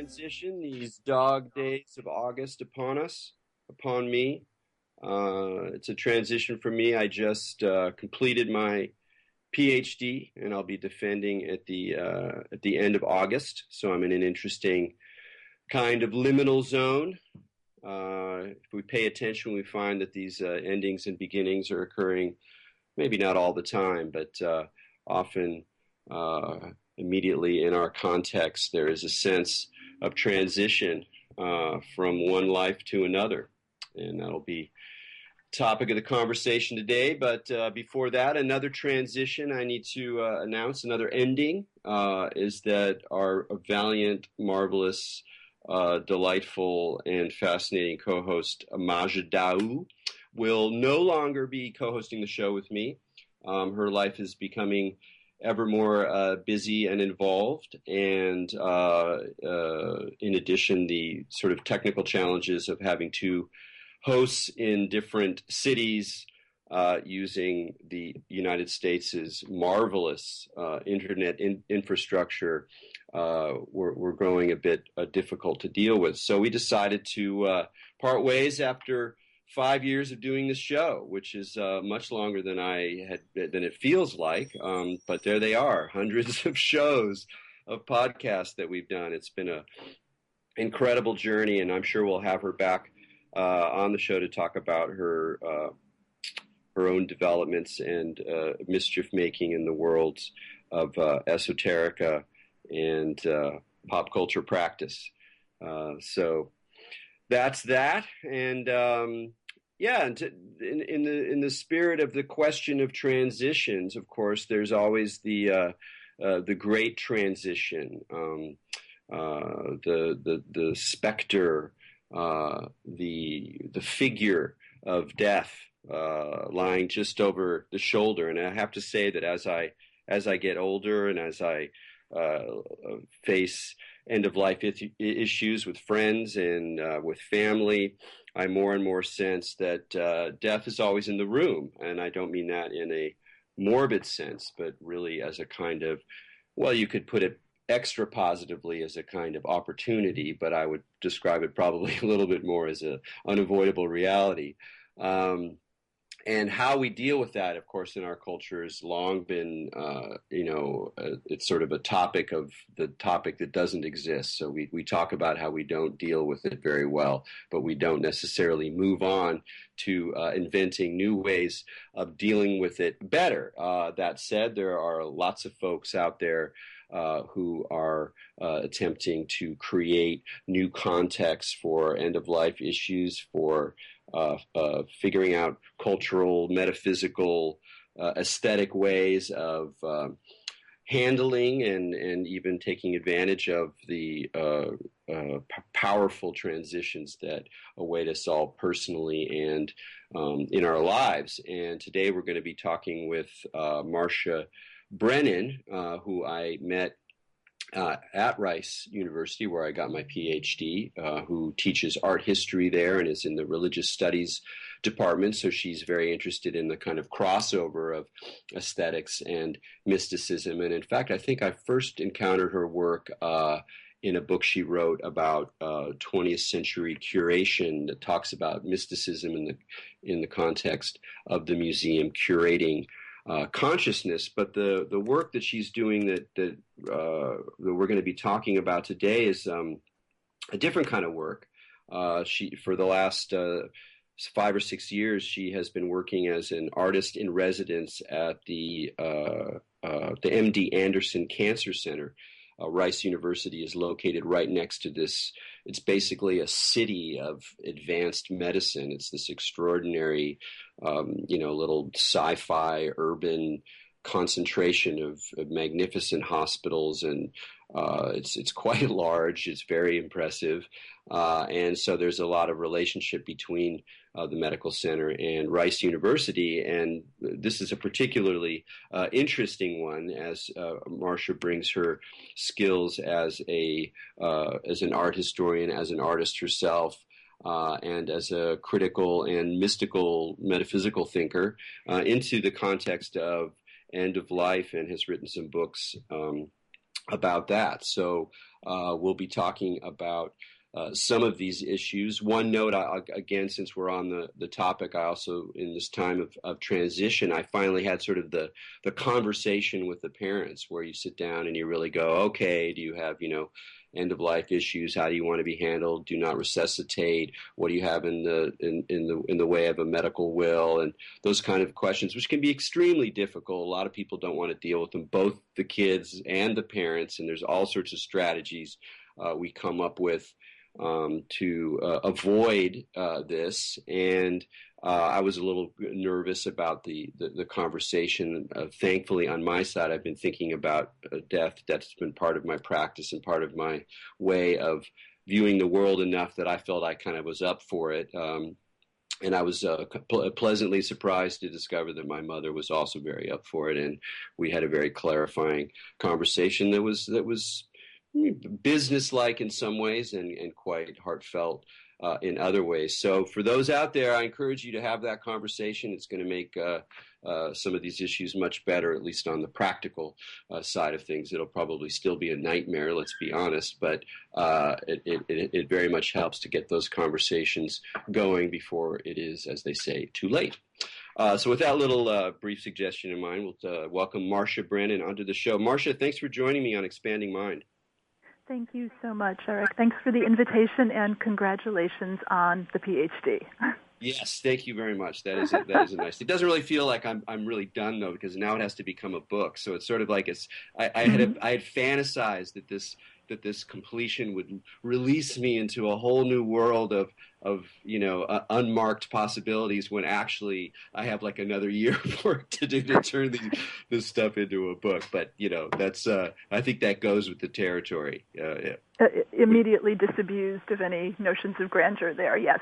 transition, these dog days of August upon me. It's a transition for me. I just completed my PhD, and I'll be defending at the end of August. So I'm in an interesting kind of liminal zone. If we pay attention, we find that these endings and beginnings are occurring, maybe not all the time, but often immediately in our context, there is a sense of transition from one life to another. And that'll be topic of the conversation today. But before that, another transition I need to announce, another ending, is that our valiant, marvelous, delightful, and fascinating co-host, Marcia Brennan, will no longer be co-hosting the show with me. Her life is becoming ever more busy and involved, and in addition, the sort of technical challenges of having two hosts in different cities using the United States' marvelous internet infrastructure were growing a bit difficult to deal with. So we decided to part ways after 5 years of doing this show, which is much longer than than it feels like. But there they are, hundreds of shows of podcasts that we've done. It's been an incredible journey, and I'm sure we'll have her back on the show to talk about her own developments and mischief making in the worlds of esoterica and pop culture practice. So that's that, and yeah, and in the spirit of the question of transitions, of course, there's always the great transition, the specter, the figure of death lying just over the shoulder. And I have to say that as I get older and as I face end-of-life issues with friends and with family, I more and more sense that death is always in the room. And I don't mean that in a morbid sense, but really as a kind of, well, you could put it extra positively as a kind of opportunity, but I would describe it probably a little bit more as an unavoidable reality. And how we deal with that, of course, in our culture has long been, it's sort of a topic of the topic that doesn't exist. So we talk about how we don't deal with it very well, but we don't necessarily move on to inventing new ways of dealing with it better. That said, there are lots of folks out there who are attempting to create new contexts for end-of-life issues, for figuring out cultural, metaphysical, aesthetic ways of handling and even taking advantage of the powerful transitions that await us all personally and in our lives. And today we're going to be talking with Marcia Brennan, who I met at Rice University, where I got my PhD, who teaches art history there and is in the religious studies department. So she's very interested in the kind of crossover of aesthetics and mysticism. And in fact, I think I first encountered her work in a book she wrote about 20th century curation that talks about mysticism in the context of the museum curating consciousness. But the work that she's doing that we're going to be talking about today is a different kind of work. She, for the last 5 or 6 years, she has been working as an artist in residence at the MD Anderson Cancer Center. Rice University is located right next to this. It's basically a city of advanced medicine. It's this extraordinary, little sci-fi urban concentration of magnificent hospitals, and it's quite large. It's very impressive, and so there's a lot of relationship between the medical center and Rice University, and this is a particularly interesting one as Marcia brings her skills as an art historian, as an artist herself, and as a critical and mystical metaphysical thinker into the context of end of life, and has written some books about that. So we'll be talking about some of these issues. One note, again, since we're on the topic, I also, in this time of transition, I finally had sort of the conversation with the parents where you sit down and you really go, okay, do you have, end of life issues? How do you want to be handled? Do not resuscitate. What do you have in the way of a medical will? And those kind of questions, which can be extremely difficult. A lot of people don't want to deal with them, both the kids and the parents. And there's all sorts of strategies we come up with to avoid this. And I was a little nervous about the conversation. Thankfully, on my side, I've been thinking about death. That's been part of my practice and part of my way of viewing the world enough that I felt I kind of was up for it. And I was pleasantly surprised to discover that my mother was also very up for it. And we had a very clarifying conversation that was business-like in some ways and quite heartfelt in other ways. So for those out there, I encourage you to have that conversation. It's going to make some of these issues much better, at least on the practical side of things. It'll probably still be a nightmare, let's be honest, but it very much helps to get those conversations going before it is, as they say, too late. So with that little brief suggestion in mind, we'll welcome Marcia Brennan onto the show. Marcia, thanks for joining me on Expanding Mind. Thank you so much, Erik. Thanks for the invitation and congratulations on the PhD. Yes, thank you very much. That is a nice. It doesn't really feel like I'm really done though, because now it has to become a book. So it's sort of like I had fantasized that this completion would release me into a whole new world of unmarked possibilities, when actually I have like another year of work to do to turn this stuff into a book. But that's I think that goes with the territory. Yeah. Immediately disabused of any notions of grandeur there. Yes.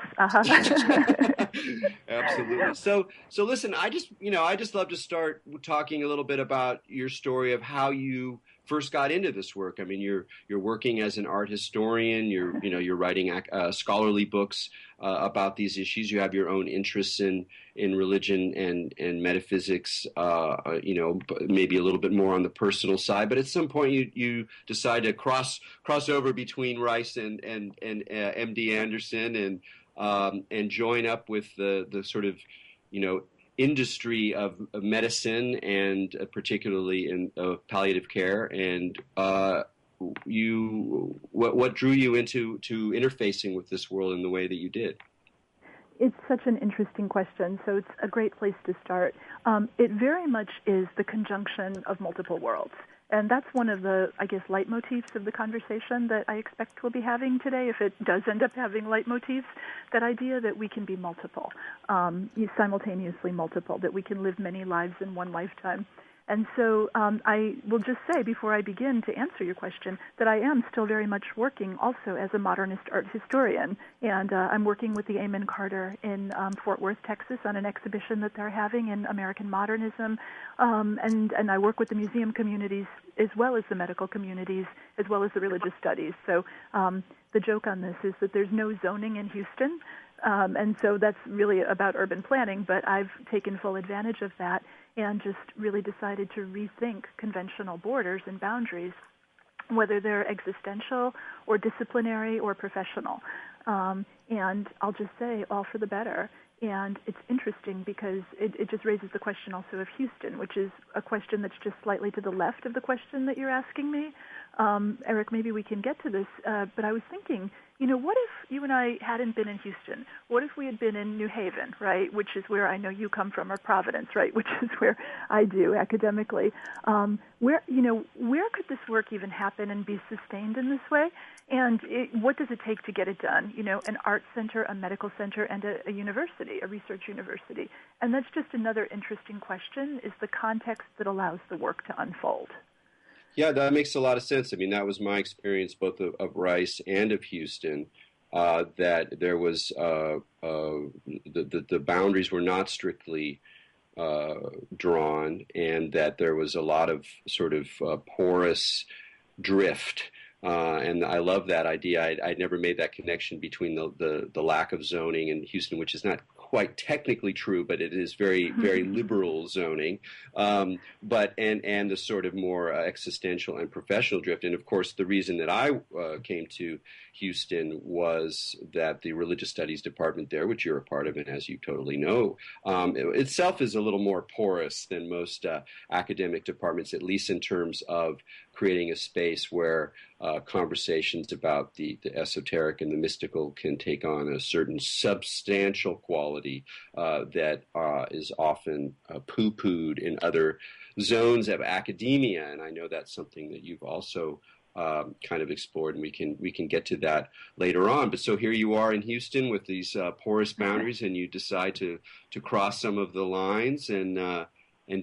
Absolutely. So listen, I just love to start talking a little bit about your story of how you first got into this work. I mean, you're working as an art historian. You're writing scholarly books about these issues. You have your own interests in religion and metaphysics. Maybe a little bit more on the personal side. But at some point, you decide to cross over between Rice and MD Anderson and join up with the sort of industry of medicine and particularly in palliative care. And what drew you into interfacing with this world in the way that you did? It's such an interesting question, so it's a great place to start. It very much is the conjunction of multiple worlds. And that's one of the, leitmotifs of the conversation that I expect we'll be having today, if it does end up having leitmotifs, that idea that we can be multiple, simultaneously multiple, that we can live many lives in one lifetime. And so I will just say, before I begin to answer your question, that I am still very much working also as a modernist art historian. And I'm working with the Amen Carter in Fort Worth, Texas, on an exhibition that they're having in American modernism. And I work with the museum communities as well as the medical communities, as well as the religious studies. So the joke on this is that there's no zoning in Houston. And so that's really about urban planning, but I've taken full advantage of that and just really decided to rethink conventional borders and boundaries, whether they're existential or disciplinary or professional. And I'll just say, all for the better. And it's interesting because it just raises the question also of Houston, which is a question that's just slightly to the left of the question that you're asking me. Erik, maybe we can get to this, but I was thinking, what if you and I hadn't been in Houston? What if we had been in New Haven, right, which is where I know you come from, or Providence, right, which is where I do academically. Where could this work even happen and be sustained in this way? And what does it take to get it done? An art center, a medical center, and a university, a research university. And that's just another interesting question, is the context that allows the work to unfold. Yeah, that makes a lot of sense. I mean, that was my experience both of Rice and of Houston, that there was the boundaries were not strictly drawn, and that there was a lot of sort of porous drift. And I love that idea. I'd never made that connection between the lack of zoning in Houston, which is not quite technically true, but it is very, very liberal zoning. And the sort of more existential and professional drift. And of course, the reason that I came to Houston was that the religious studies department there, which you're a part of, and as you totally know, itself is a little more porous than most academic departments, at least in terms of creating a space where conversations about the esoteric and the mystical can take on a certain substantial quality that is often poo-pooed in other zones of academia. And I know that's something that you've also kind of explored, and we can get to that later on. But so here you are in Houston with these porous boundaries, and you decide to cross some of the lines and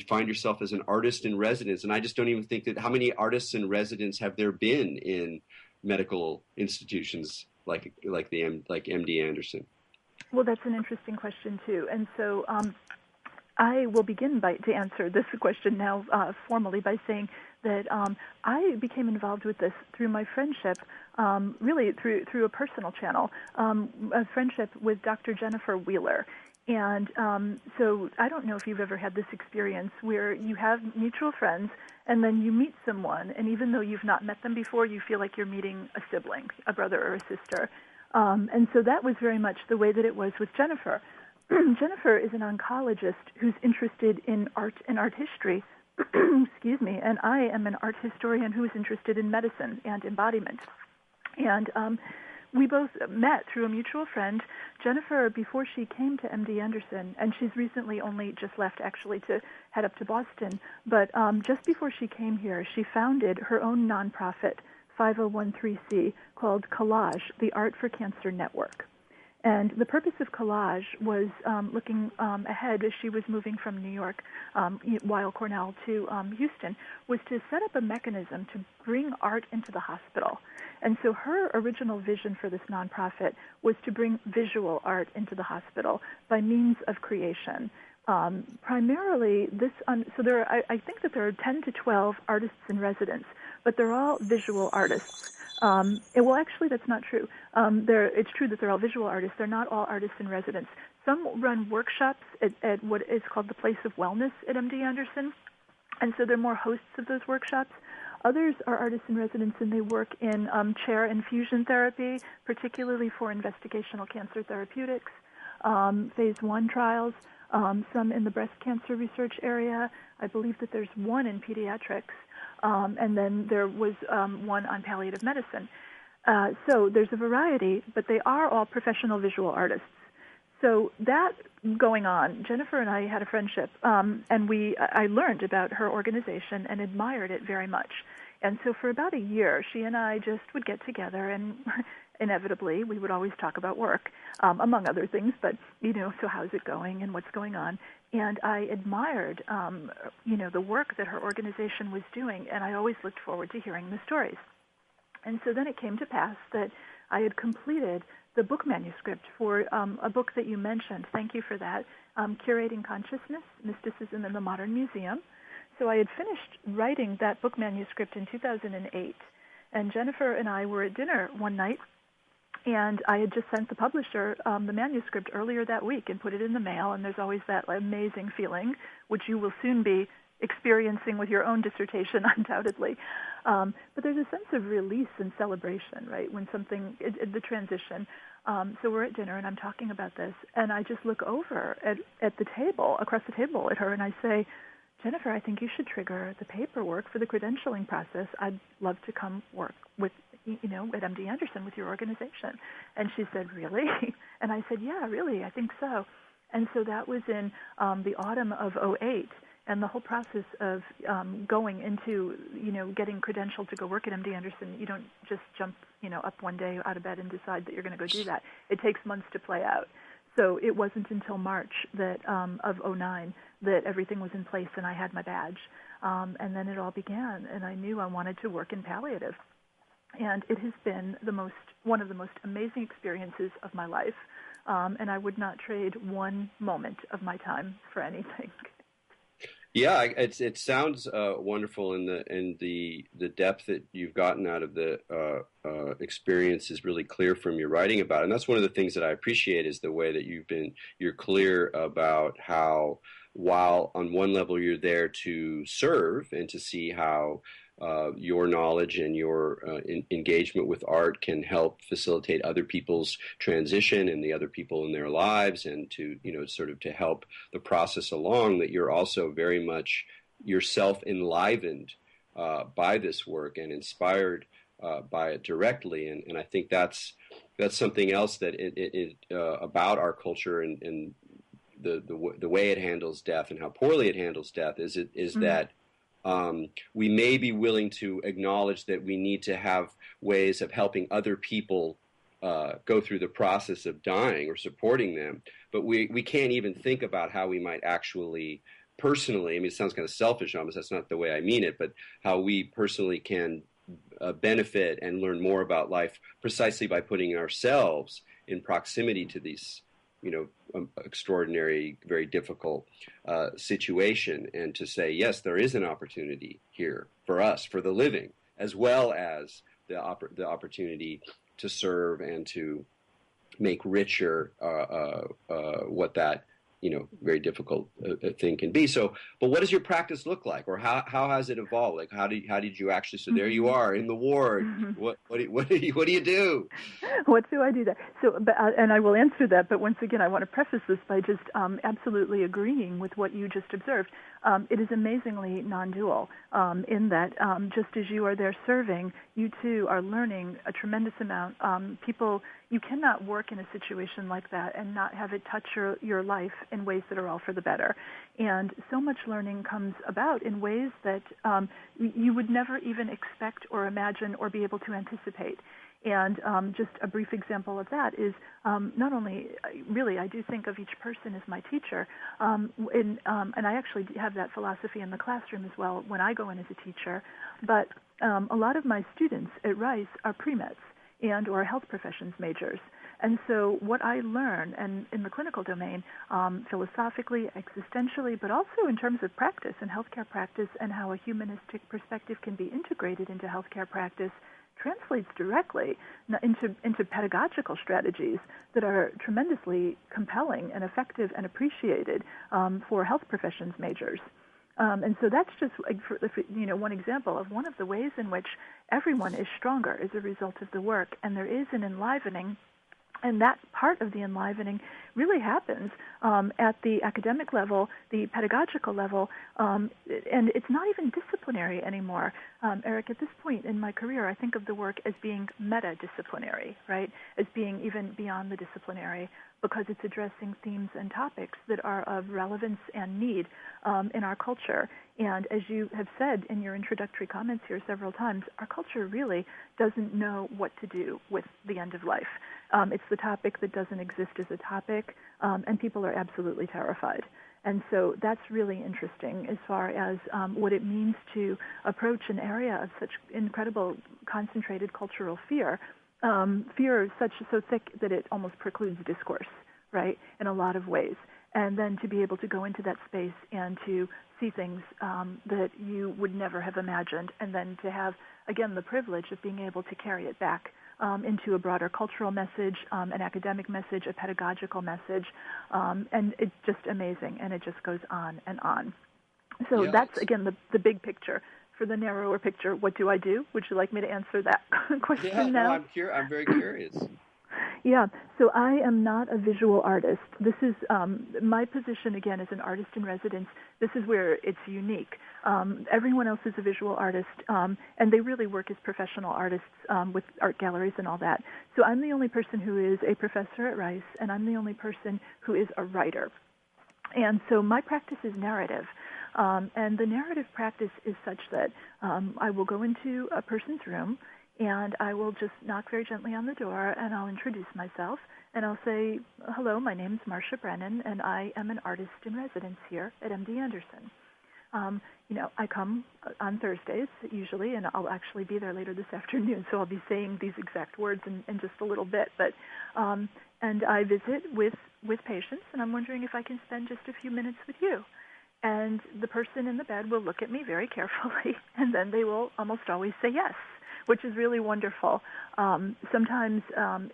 find yourself as an artist in residence. And I just don't even think that how many artists in residence have there been in medical institutions like MD Anderson? Well, that's an interesting question too. And so I will begin to answer this question now formally by saying that I became involved with this through my friendship, really through a personal channel, a friendship with Dr. Jennifer Wheeler. And so I don't know if you've ever had this experience where you have mutual friends and then you meet someone, and even though you've not met them before, you feel like you're meeting a sibling, a brother or a sister. And so that was very much the way that it was with Jennifer. Jennifer is an oncologist who's interested in art and art history, excuse me, and I am an art historian who is interested in medicine and embodiment. And we both met through a mutual friend. Jennifer, before she came to MD Anderson, and she's recently only just left actually to head up to Boston, but just before she came here, she founded her own nonprofit, 5013C, called Collage, the Art for Cancer Network. And the purpose of Collage was looking ahead as she was moving from New York, Weill Cornell, to Houston, was to set up a mechanism to bring art into the hospital. And so her original vision for this nonprofit was to bring visual art into the hospital by means of creation. Primarily, so there are, I think that there are 10 to 12 artists in residence, but they're all visual artists. Well, actually, that's not true. It's true that they're all visual artists. They're not all artists in residence. Some run workshops at what is called the Place of Wellness at MD Anderson, and so they're more hosts of those workshops. Others are artists in residence, and they work in chair infusion therapy, particularly for investigational cancer therapeutics, phase 1 trials, some in the breast cancer research area. I believe that there's one in pediatrics. And then there was one on palliative medicine. So there's a variety, but they are all professional visual artists. So that going on, Jennifer and I had a friendship, and I learned about her organization and admired it very much. And so for about a year, she and I just would get together, and inevitably we would always talk about work, among other things, but, so how's it going and what's going on? And I admired, the work that her organization was doing, and I always looked forward to hearing the stories. And so then it came to pass that I had completed the book manuscript for a book that you mentioned. Thank you for that, Curating Consciousness, Mysticism in the Modern Museum. So I had finished writing that book manuscript in 2008, and Jennifer and I were at dinner one night, and I had just sent the publisher the manuscript earlier that week and put it in the mail, and there's always that amazing feeling, which you will soon be experiencing with your own dissertation, undoubtedly. But there's a sense of release and celebration, right, when the transition. So we're at dinner, and I'm talking about this, and I just look over at the table, across the table at her, and I say, Jennifer, I think you should trigger the paperwork for the credentialing process. I'd love to come work with, at MD Anderson with your organization. And she said, really? And I said, yeah, really, I think so. And so that was in the autumn of '08. And the whole process of going into, getting credentialed to go work at MD Anderson, you don't just jump, up one day out of bed and decide that you're going to go do that. It takes months to play out. So it wasn't until March of '09 that everything was in place and I had my badge. And then it all began, and I knew I wanted to work in palliative. And it has been one of the most amazing experiences of my life, and I would not trade one moment of my time for anything. Yeah, it sounds wonderful, and the depth that you've gotten out of the experience is really clear from your writing about it. And that's one of the things that I appreciate is the way that you're clear about how, while on one level you're there to serve and to see how your knowledge and your engagement with art can help facilitate other people's transition and the other people in their lives, and to, sort of to help the process along, that you're also very much yourself enlivened by this work and inspired by it directly. And I think that's something else that it about our culture, and the way it handles death and how poorly it handles death is that we may be willing to acknowledge that we need to have ways of helping other people go through the process of dying or supporting them, but we can't even think about how we might actually personally, I mean, it sounds kind of selfish almost, that's not the way I mean it, but how we personally can benefit and learn more about life precisely by putting ourselves in proximity to these extraordinary, very difficult situation, and to say, yes, there is an opportunity here for us, for the living, as well as the opportunity to serve and to make richer what that very difficult thing can be. So, but what does your practice look like, or how has it evolved? Like, how did you actually? So there you are in the ward. What do you do? What do I do there? So, and I will answer that. But once again, I want to preface this by just absolutely agreeing with what you just observed. It is amazingly non-dual in that just as you are there serving, you too are learning a tremendous amount. You cannot work in a situation like that and not have it touch your life in ways that are all for the better. And so much learning comes about in ways that you would never even expect or imagine or be able to anticipate. And just a brief example of that is not only, really, I do think of each person as my teacher, and I actually have that philosophy in the classroom as well when I go in as a teacher, but a lot of my students at Rice are pre-meds and or health professions majors. And so what I learn, and in the clinical domain, philosophically, existentially, but also in terms of practice and healthcare practice and how a humanistic perspective can be integrated into healthcare practice, translates directly into pedagogical strategies that are tremendously compelling and effective and appreciated for health professions majors. And so that's just one example of one of the ways in which everyone is stronger as a result of the work, and there is an enlivening. And that part of the enlivening really happens at the academic level, the pedagogical level, and it's not even disciplinary anymore. Erik, at this point in my career, I think of the work as being meta-disciplinary, right, as being even beyond the disciplinary, because it's addressing themes and topics that are of relevance and need in our culture. And as you have said in your introductory comments here several times, our culture really doesn't know what to do with the end of life. It's the topic that doesn't exist as a topic, and people are absolutely terrified. And so that's really interesting as far as what it means to approach an area of such incredible concentrated cultural fear. Fear is so thick that it almost precludes discourse, right, in a lot of ways. And then to be able to go into that space and to see things that you would never have imagined, and then to have, again, the privilege of being able to carry it back into a broader cultural message, an academic message, a pedagogical message, and it's just amazing, and it just goes on and on. So yes. That's, again, the big picture. For the narrower picture, what do I do? Would you like me to answer that question now? No, I'm very curious. Yeah, so I am not a visual artist. This is my position, again, as an artist in residence. This is where it's unique. Everyone else is a visual artist, and they really work as professional artists with art galleries and all that. So I'm the only person who is a professor at Rice, and I'm the only person who is a writer. And so my practice is narrative. And the narrative practice is such that I will go into a person's room, and I will just knock very gently on the door, and I'll introduce myself, and I'll say, hello, my name's Marcia Brennan, and I am an artist in residence here at MD Anderson. I come on Thursdays usually, and I'll actually be there later this afternoon, so I'll be saying these exact words in just a little bit. But and I visit with patients, and I'm wondering if I can spend just a few minutes with you. And the person in the bed will look at me very carefully, and then they will almost always say yes, which is really wonderful. Sometimes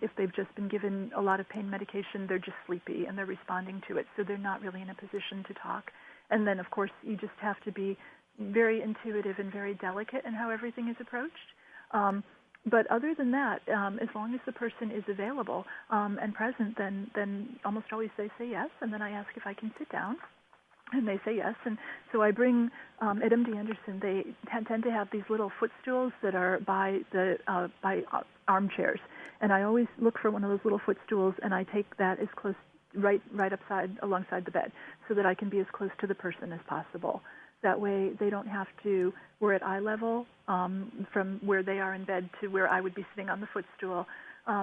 if they've just been given a lot of pain medication, they're just sleepy and they're responding to it, so they're not really in a position to talk. And then, of course, you just have to be very intuitive and very delicate in how everything is approached. But other than that, as long as the person is available and present, then almost always they say yes, and then I ask if I can sit down. And they say yes, and so I bring at MD Anderson. They tend to have these little footstools that are by armchairs, and I always look for one of those little footstools, and I take that as close right alongside the bed, so that I can be as close to the person as possible. That way, they don't have to. We're at eye level from where they are in bed to where I would be sitting on the footstool.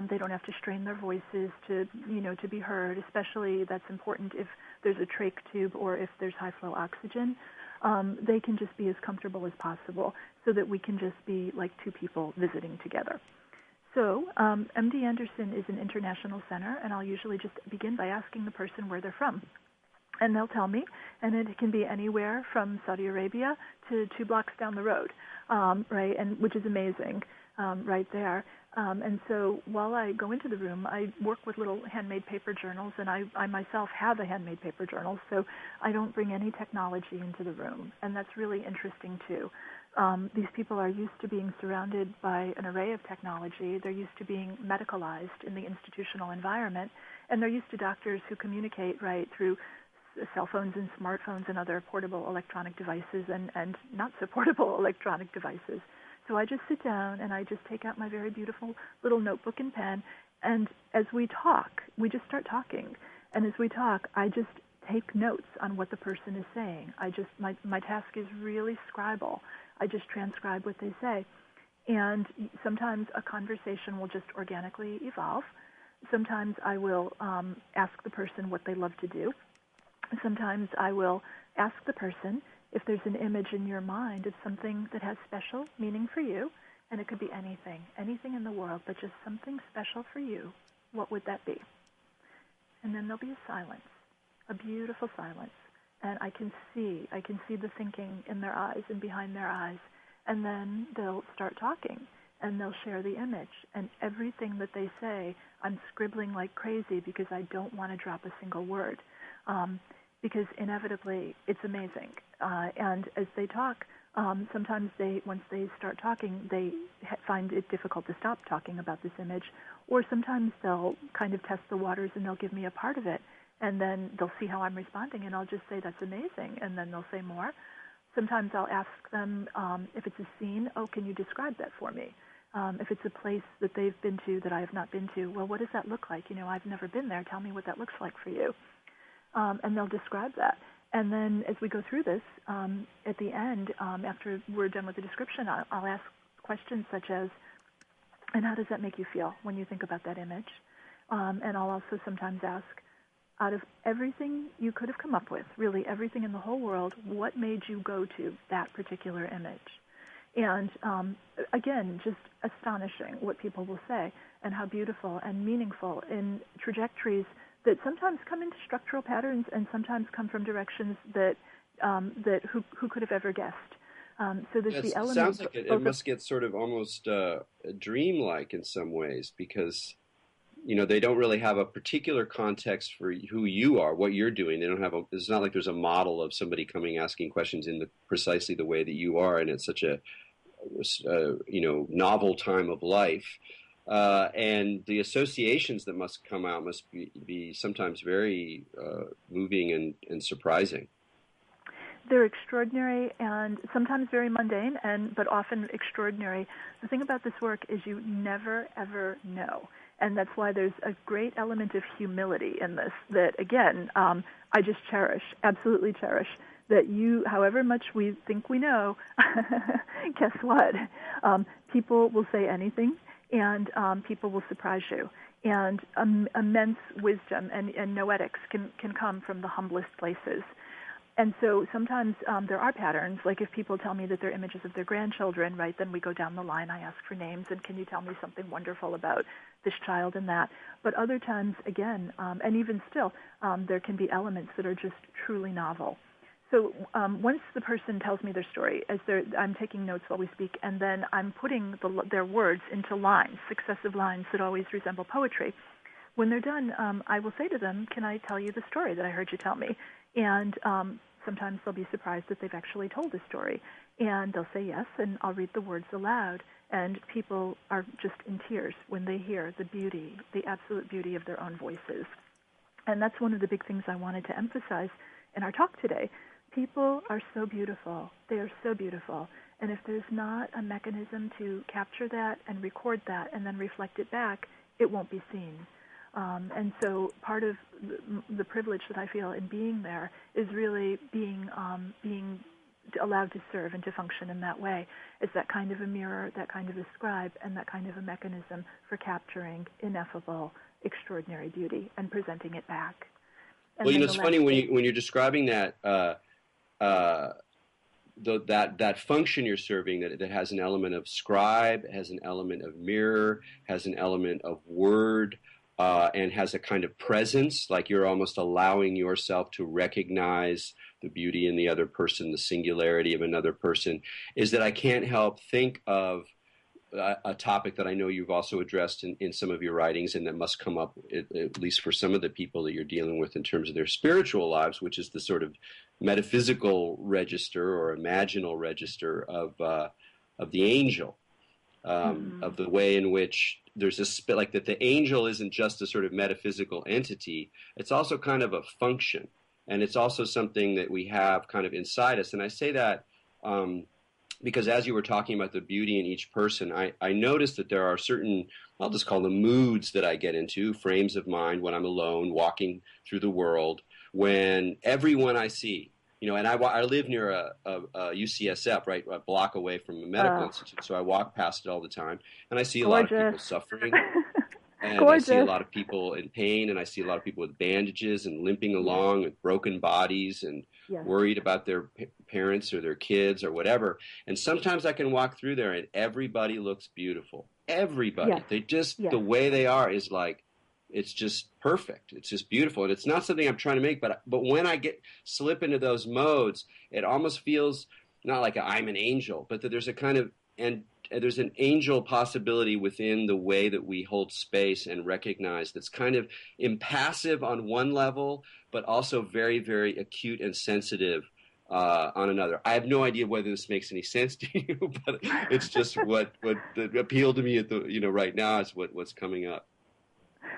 They don't have to strain their voices to be heard. Especially that's important if there's a trach tube or if there's high flow oxygen. They can just be as comfortable as possible so that we can just be like two people visiting together. So MD Anderson is an international center, and I'll usually just begin by asking the person where they're from. And they'll tell me, and it can be anywhere from Saudi Arabia to 2 blocks down the road, right? And which is amazing, right there. And so while I go into the room, I work with little handmade paper journals, and I myself have a handmade paper journal, so I don't bring any technology into the room, and that's really interesting too. These people are used to being surrounded by an array of technology. They're used to being medicalized in the institutional environment, and they're used to doctors who communicate right through cell phones and smartphones and other portable electronic devices and not so portable electronic devices. So I just sit down and I just take out my very beautiful little notebook and pen, and as we talk, we just start talking. And as we talk, I just take notes on what the person is saying. My task is really scribal. I just transcribe what they say. And sometimes a conversation will just organically evolve. Sometimes I will ask the person what they love to do. Sometimes I will ask the person if there's an image in your mind of something that has special meaning for you, and it could be anything in the world, but just something special for you, what would that be? And then there'll be a silence, a beautiful silence, and I can see the thinking in their eyes and behind their eyes, and then they'll start talking, and they'll share the image, and everything that they say, I'm scribbling like crazy because I don't want to drop a single word. Because inevitably it's amazing. And as they talk, sometimes once they start talking, they find it difficult to stop talking about this image, or sometimes they'll kind of test the waters and they'll give me a part of it, and then they'll see how I'm responding, and I'll just say, that's amazing, and then they'll say more. Sometimes I'll ask them if it's a scene, can you describe that for me? If it's a place that they've been to that I have not been to, well, what does that look like? I've never been there. Tell me what that looks like for you. And they'll describe that. And then as we go through this, at the end, after we're done with the description, I'll ask questions such as, and how does that make you feel when you think about that image? And I'll also sometimes ask, out of everything you could have come up with, really everything in the whole world, what made you go to that particular image? And again, just astonishing what people will say and how beautiful and meaningful in trajectories that sometimes come into structural patterns and sometimes come from directions that who could have ever guessed. So there's the element. It sounds like it must get sort of almost dreamlike in some ways, because they don't really have a particular context for who you are, what you're doing. They don't have it's not like there's a model of somebody coming asking questions in precisely the way that you are, and it's such a novel time of life. And the associations that must come out must be sometimes very moving and surprising. They're extraordinary and sometimes very mundane, but often extraordinary. The thing about this work is you never, ever know. And that's why there's a great element of humility in this that, again, I just cherish, absolutely cherish, that however much we think we know, guess what? People will say anything, and people will surprise you. And immense wisdom and noetics can come from the humblest places. And so sometimes there are patterns, like if people tell me that they're images of their grandchildren, right, then we go down the line, I ask for names, and can you tell me something wonderful about this child and that? But other times, again, and even still, there can be elements that are just truly novel. So once the person tells me their story, I'm taking notes while we speak, and then I'm putting their words into lines, successive lines that always resemble poetry. When they're done, I will say to them, "Can I tell you the story that I heard you tell me?" And sometimes they'll be surprised that they've actually told a story. And they'll say yes, and I'll read the words aloud. And people are just in tears when they hear the beauty, the absolute beauty of their own voices. And that's one of the big things I wanted to emphasize in our talk today. People are so beautiful. They are so beautiful. And if there's not a mechanism to capture that and record that and then reflect it back, it won't be seen. And so part of the privilege that I feel in being there is really being allowed to serve and to function in that way. It's that kind of a mirror, that kind of a scribe, and that kind of a mechanism for capturing ineffable, extraordinary beauty and presenting it back. And well, it's funny when you're describing that that function you're serving, that has an element of scribe, has an element of mirror, has an element of word, and has a kind of presence, like you're almost allowing yourself to recognize the beauty in the other person, the singularity of another person, is that I can't help think of a topic that I know you've also addressed in some of your writings, and that must come up at least for some of the people that you're dealing with in terms of their spiritual lives, which is the sort of metaphysical register or imaginal register of the angel, of the way in which there's a like that the angel isn't just a sort of metaphysical entity; it's also kind of a function, and it's also something that we have kind of inside us. And I say that because as you were talking about the beauty in each person, I noticed that there are certain, I'll just call them moods that I get into, frames of mind when I'm alone, walking through the world, when everyone I see, and I live near a UCSF, right, a block away from a medical institute, so I walk past it all the time, and I see a lot of people suffering. And I see a lot of people in pain, and I see a lot of people with bandages and limping along with broken bodies and worried about their parents or their kids or whatever. And sometimes I can walk through there and everybody looks beautiful. Everybody. They just, the way they are is like, it's just perfect. It's just beautiful. And it's not something I'm trying to make, but when I slip into those modes, it almost feels not like I'm an angel, but that there's a kind of, and there's an angel possibility within the way that we hold space and recognize that's kind of impassive on one level, but also very, very acute and sensitive on another. I have no idea whether this makes any sense to you, but it's just what appealed to me at the right now is what's coming up.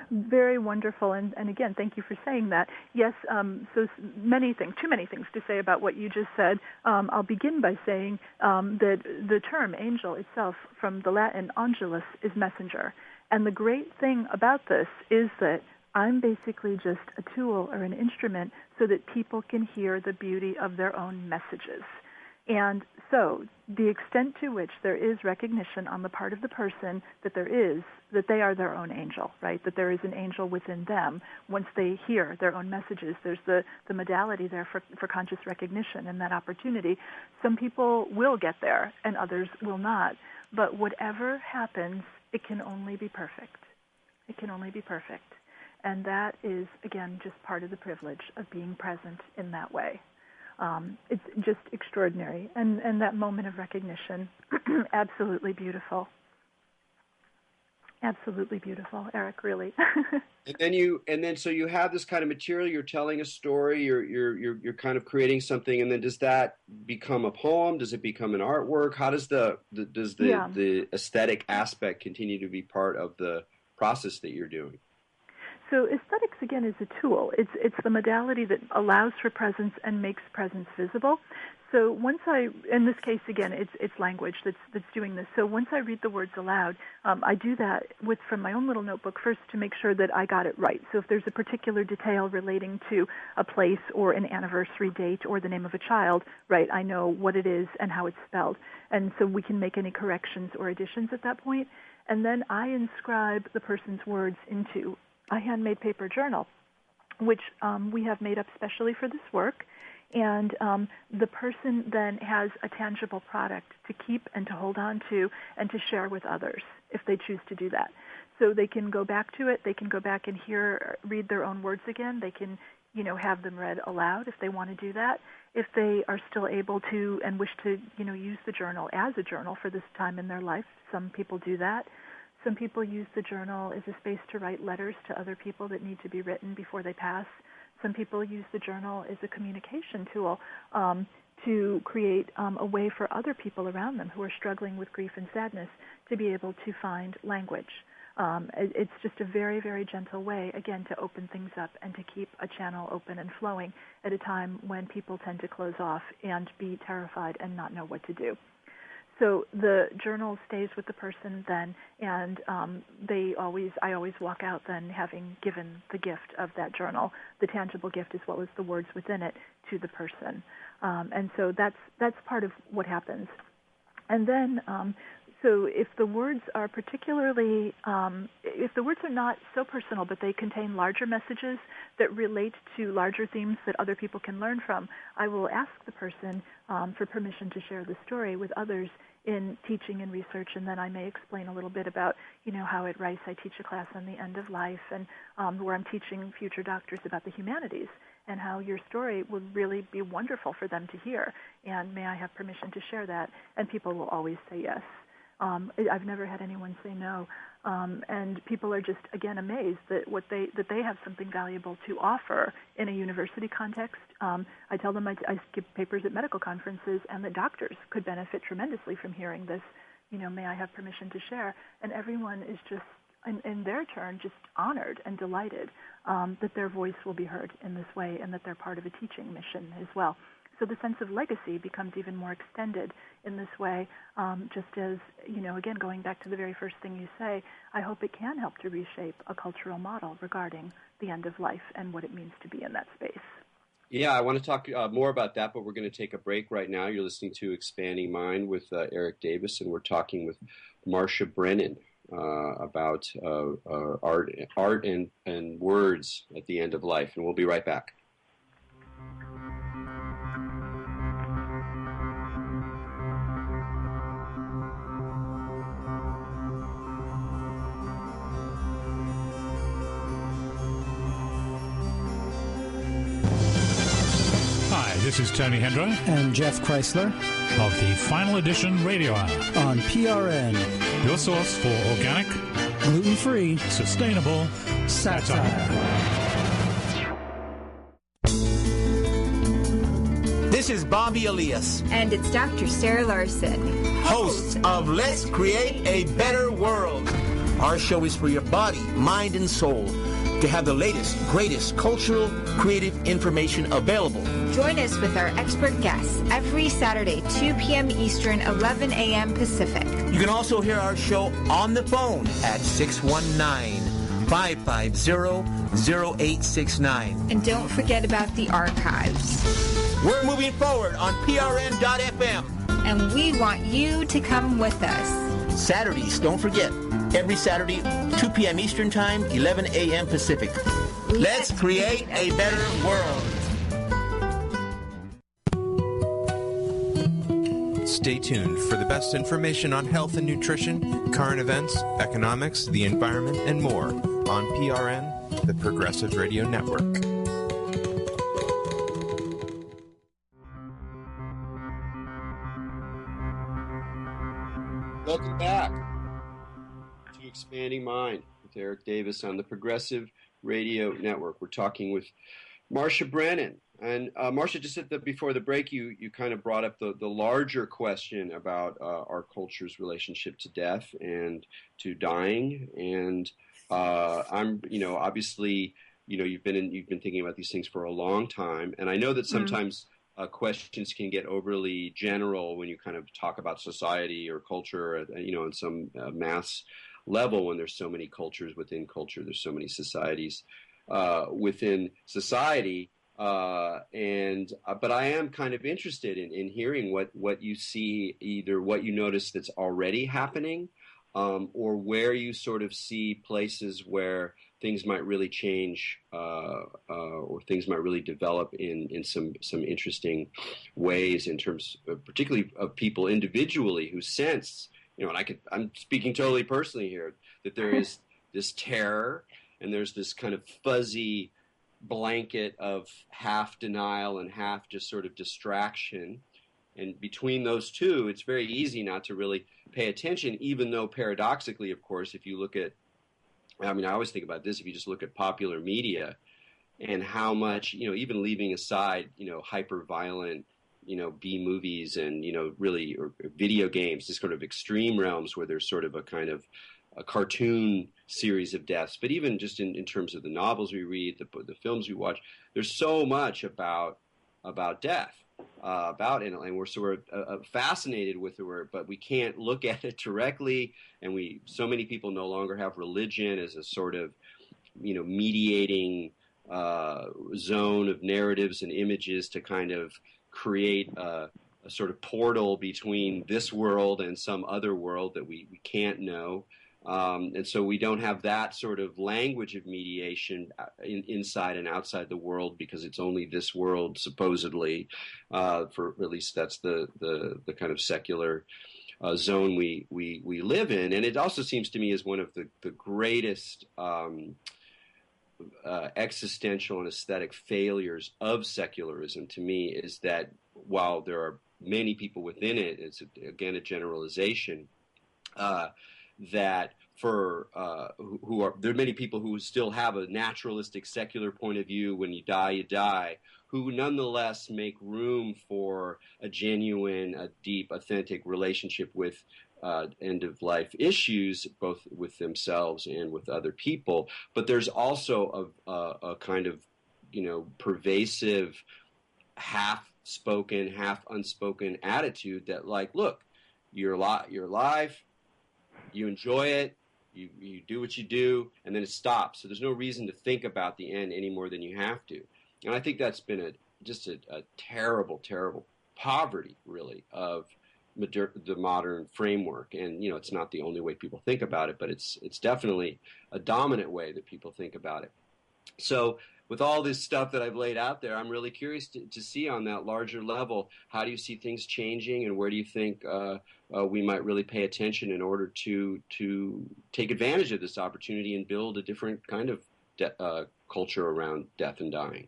Very wonderful, and again, thank you for saying that. Yes, so many things, too many things to say about what you just said. I'll begin by saying that the term angel itself, from the Latin angelus, is messenger. And the great thing about this is that I'm basically just a tool or an instrument so that people can hear the beauty of their own messages. And so the extent to which there is recognition on the part of the person that they are their own angel, right? That there is an angel within them. Once they hear their own messages, there's the modality there for conscious recognition and that opportunity. Some people will get there and others will not. But whatever happens, it can only be perfect. It can only be perfect. And that is, again, just part of the privilege of being present in that way. It's just extraordinary. And that moment of recognition, absolutely beautiful. Absolutely beautiful, Erik, really. and then so you have this kind of material, you're telling a story, you're kind of creating something, and then does that become a poem? Does it become an artwork? How does the aesthetic aspect continue to be part of the process that you're doing? So aesthetics, again, is a tool. It's the modality that allows for presence and makes presence visible. So once in this case, again, it's language that's doing this. So once I read the words aloud, I do that from my own little notebook first to make sure that I got it right. So if there's a particular detail relating to a place or an anniversary date or the name of a child, right, I know what it is and how it's spelled. And so we can make any corrections or additions at that point. And then I inscribe the person's words into a handmade paper journal, which we have made up specially for this work. And the person then has a tangible product to keep and to hold on to and to share with others if they choose to do that. So they can go back to it. They can go back and read their own words again. They can have them read aloud if they want to do that. If they are still able to and wish to, use the journal as a journal for this time in their life, some people do that. Some people use the journal as a space to write letters to other people that need to be written before they pass. Some people use the journal as a communication tool to create a way for other people around them who are struggling with grief and sadness to be able to find language. It's just a very, very gentle way, again, to open things up and to keep a channel open and flowing at a time when people tend to close off and be terrified and not know what to do. So the journal stays with the person then, and I always walk out then having given the gift of that journal, the tangible gift as well as the words within it, to the person. And so that's part of what happens. And then, so if the words are particularly, if the words are not so personal, but they contain larger messages that relate to larger themes that other people can learn from, I will ask the person for permission to share the story with others in teaching and research, and then I may explain a little bit about, how at Rice I teach a class on the end of life, and where I'm teaching future doctors about the humanities, and how your story would really be wonderful for them to hear, and may I have permission to share that? And people will always say yes. I've never had anyone say no, and people are just, again, amazed that they have something valuable to offer in a university context. I tell them I give papers at medical conferences, and the doctors could benefit tremendously from hearing this. May I have permission to share? And everyone is just, in their turn, just honored and delighted that their voice will be heard in this way, and that they're part of a teaching mission as well. So the sense of legacy becomes even more extended in this way, just as, again, going back to the very first thing you say, I hope it can help to reshape a cultural model regarding the end of life and what it means to be in that space. Yeah, I want to talk more about that, but we're going to take a break right now. You're listening to Expanding Mind with Erik Davis, and we're talking with Marcia Brennan about art and words at the end of life, and we'll be right back. This is Tony Hendra and Jeff Chrysler of the Final Edition Radio Hour on PRN, your source for organic, gluten-free, sustainable satire. This is Bobby Elias. And it's Dr. Sarah Larson, hosts of Let's Create a Better World. Our show is for your body, mind, and soul, to have the latest, greatest cultural, creative information available. Join us with our expert guests every Saturday, 2 p.m. Eastern, 11 a.m. Pacific. You can also hear our show on the phone at 619-550-0869. And don't forget about the archives. We're moving forward on PRN.FM. And we want you to come with us. Saturdays, don't forget. Every Saturday, 2 p.m. Eastern Time, 11 a.m. Pacific. Let's create a better world. Stay tuned for the best information on health and nutrition, current events, economics, the environment, and more on PRN, the Progressive Radio Network. Welcome back to Expanding Mind with Erik Davis on the Progressive Radio Network. We're talking with Marcia Brennan. And Marcia, just before the break, you kind of brought up the larger question about our culture's relationship to death and to dying. And I'm, obviously, you've been thinking about these things for a long time. And I know that sometimes questions can get overly general when you kind of talk about society or culture, on some mass level, when there's so many cultures within culture, there's so many societies within society. But I am kind of interested in hearing what you see, either what you notice that's already happening, or where you sort of see places where things might really change, or things might really develop in some interesting ways in terms, particularly of people individually who sense, and I'm speaking totally personally here, that there is this terror and there's this kind of fuzzy blanket of half denial and half just sort of distraction. And between those two, it's very easy not to really pay attention, even though paradoxically, of course, if you look at, I mean, I always think about this, if you just look at popular media and how much, even leaving aside, hyper-violent, B movies and, really or video games, this sort of extreme realms where there's sort of a kind of a cartoon series of deaths. But even just in terms of the novels we read, the films we watch, there's so much about death. And we're fascinated with the word, but we can't look at it directly. And so many people no longer have religion as a sort of, mediating zone of narratives and images to kind of create a sort of portal between this world and some other world that we can't know. And so we don't have that sort of language of mediation inside and outside the world because it's only this world, supposedly, for at least that's the kind of secular zone we live in. And it also seems to me as one of the greatest existential and aesthetic failures of secularism to me is that while there are many people within it, it's again a generalization, that for there are many people who still have a naturalistic secular point of view. When you die, who nonetheless make room for a genuine, a deep, authentic relationship with end-of-life issues, both with themselves and with other people. But there's also a kind of, pervasive, half-spoken, half-unspoken attitude that, like, look, you're alive, you enjoy it, you do what you do, and then it stops. So there's no reason to think about the end any more than you have to. And I think that's been just a terrible, terrible poverty, really, of the modern framework. And, it's not the only way people think about it, but it's definitely a dominant way that people think about it. So with all this stuff that I've laid out there, I'm really curious to see on that larger level, how do you see things changing, and where do you think we might really pay attention in order to take advantage of this opportunity and build a different kind of culture around death and dying?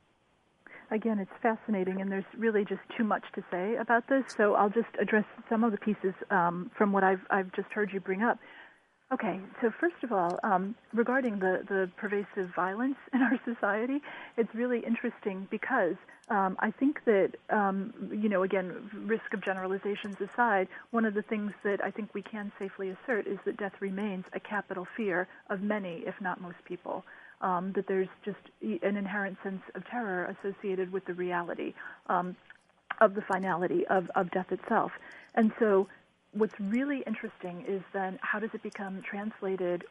Again, it's fascinating, and there's really just too much to say about this, so I'll just address some of the pieces from what I've just heard you bring up. Okay, so first of all, regarding the pervasive violence in our society, it's really interesting because I think that, again, risk of generalizations aside, one of the things that I think we can safely assert is that death remains a capital fear of many, if not most people. That there's just an inherent sense of terror associated with the reality of the finality of death itself. And so what's really interesting is then how does it become translated